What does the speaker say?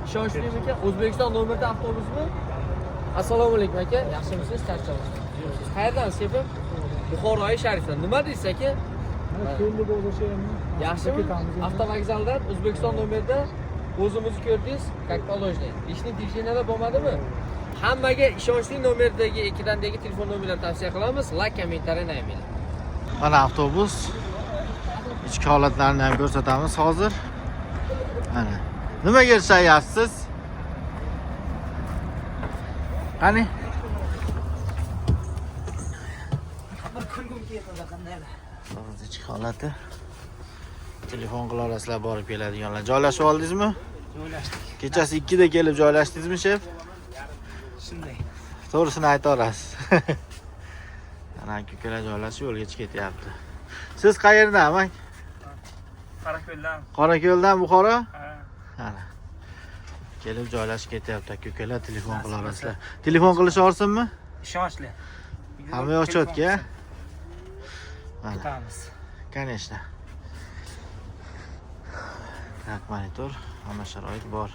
ishonchli aka. O'zbekiston nomerda avtobusmi? Assalomu alaykum aka. Yaxshimisiz? Charchamaysiz. Qayerdan sepib? Buxoroy Sharifdan. Nima deysiz aka? Yaxshimi? Avtovokzaldan O'zbekiston nomerda o'zimizni ko'rdingiz, как положено. Ishni tishingizda bo'lmadimi? Hammaga ishonchli nomerdagi ekandagi telefon nomerlarini tavsiya qilamiz. Like, kommentariy aytmaylik. Mana avtobus. İchki holatlarini ham ko'rsatamiz hozir. Mana. Nimaga erishayapsiz? Qani? Hozir ichki holati. Telefon qila olasizlar borib keladiganlar. Joylashib oldingizmi? Joylashdik. Kechasi 2 da kelib joylashdingizmi, shef? Shunday. To'g'risini ayta olasiz. Ana ko'kalar joylashib yo'lga chiqib ketyapti. Siz qayerdan, amang? Qorako'ldan. Qorako'ldan Buxoro? Ha. Ana. Kelib joylashib ketyapti. Ko'kalar telefon qila olasizlar. Telefon qilish olsinmi? Ishonchli. Hamma yoq cho'tka. Mana. Ketamiz. Конечно. Tak, monitor, hamma sharoit bor.